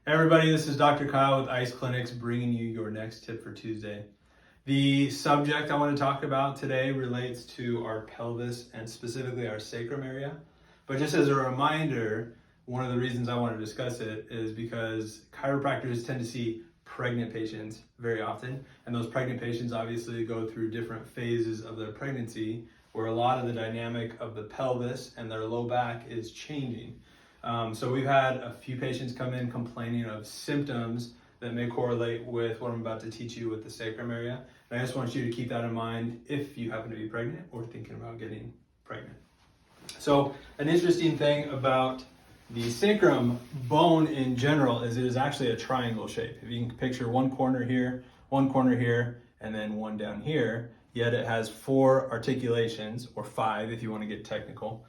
Hey everybody, this is Dr. Kyle with Ice Clinics bringing you your next tip for Tuesday. The subject I want to talk about today relates to our pelvis and specifically our sacrum area. But just as a reminder, one of the reasons I want to discuss it is because chiropractors tend to see pregnant patients very often. And those pregnant patients obviously go through different phases of their pregnancy where a lot of the dynamic of the pelvis and their low back is changing. So we've had a few patients come in complaining of symptoms that may correlate with what I'm about to teach you with the sacrum area. And I just want you to keep that in mind if you happen to be pregnant or thinking about getting pregnant. So an interesting thing about the sacrum bone in general is it is actually a triangle shape. If you can picture one corner here, and then one down here, yet it has 4 articulations, or 5 if you want to get technical,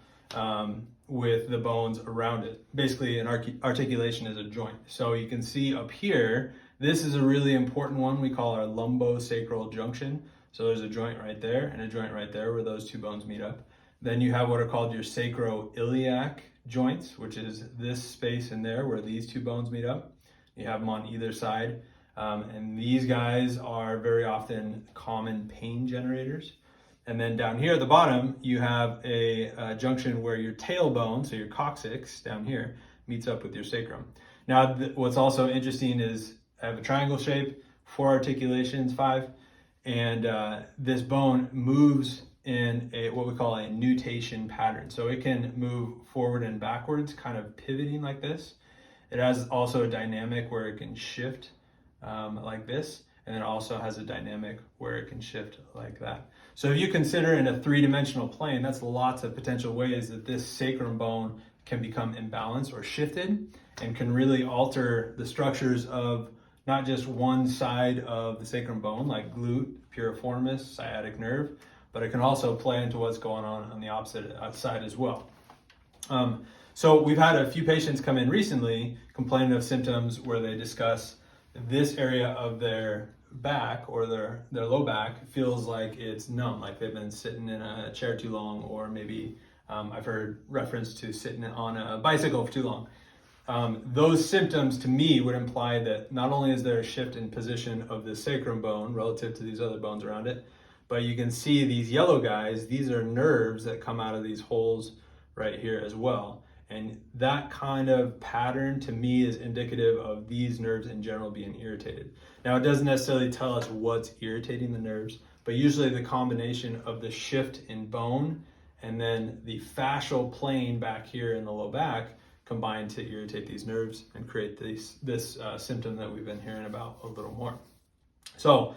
with the bones around it. Basically, an articulation is a joint. So you can see up here, this is a really important one we call our lumbosacral junction. So there's a joint right there and a joint right there where those 2 bones meet up. Then you have what are called your sacroiliac joints, which is this space in there where these 2 bones meet up. You have them on either side. And these guys are very often common pain generators. And then down here at the bottom, you have a junction where your tailbone, so your coccyx down here, meets up with your sacrum. Now, what's also interesting is I have a triangle shape, 4 articulations, 5, and this bone moves in what we call a nutation pattern. So it can move forward and backwards, kind of pivoting like this. It has also a dynamic where it can shift like this, and it also has a dynamic where it can shift like that. So if you consider in a 3-dimensional plane, that's lots of potential ways that this sacrum bone can become imbalanced or shifted and can really alter the structures of not just one side of the sacrum bone, like glute, piriformis, sciatic nerve, but it can also play into what's going on the opposite side as well. So we've had a few patients come in recently complaining of symptoms where they discuss this area of their back or their low back feels like it's numb, like they've been sitting in a chair too long, or maybe I've heard reference to sitting on a bicycle for too long. Those symptoms to me would imply that not only is there a shift in position of the sacrum bone relative to these other bones around it, but you can see these yellow guys, these are nerves that come out of these holes right here as well. And that kind of pattern to me is indicative of these nerves in general being irritated. Now, it doesn't necessarily tell us what's irritating the nerves, but usually the combination of the shift in bone and then the fascial plane back here in the low back combine to irritate these nerves and create this symptom that we've been hearing about a little more. So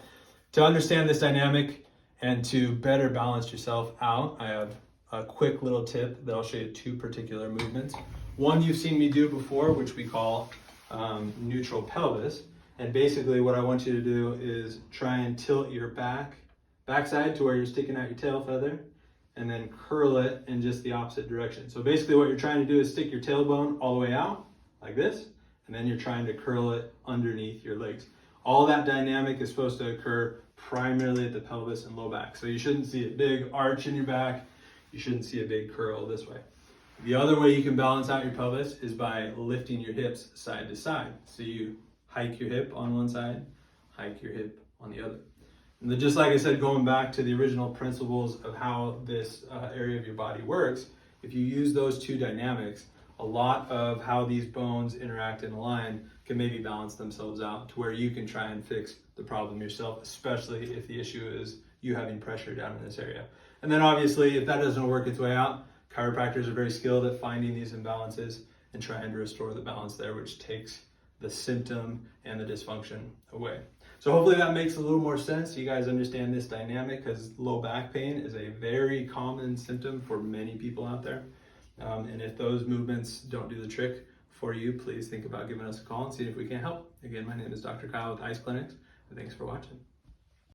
to understand this dynamic and to better balance yourself out, I have a quick little tip that I'll show you 2 particular movements. One you've seen me do before, which we call neutral pelvis. And basically what I want you to do is try and tilt your backside to where you're sticking out your tail feather, and then curl it in just the opposite direction. So basically what you're trying to do is stick your tailbone all the way out like this, and then you're trying to curl it underneath your legs. All that dynamic is supposed to occur primarily at the pelvis and low back. So you shouldn't see a big arch in your back. You shouldn't see a big curl this way. The other way you can balance out your pelvis is by lifting your hips side to side. So you hike your hip on one side, hike your hip on the other. And then just like I said, going back to the original principles of how this area of your body works, if you use those 2 dynamics, a lot of how these bones interact and align can maybe balance themselves out to where you can try and fix the problem yourself, especially if the issue is you having pressure down in this area. And then obviously, if that doesn't work its way out, chiropractors are very skilled at finding these imbalances and trying to restore the balance there, which takes the symptom and the dysfunction away. So hopefully that makes a little more sense. You guys understand this dynamic, because low back pain is a very common symptom for many people out there. And if those movements don't do the trick for you, please think about giving us a call and see if we can help. Again, my name is Dr. Kyle with Ice Clinics, and thanks for watching.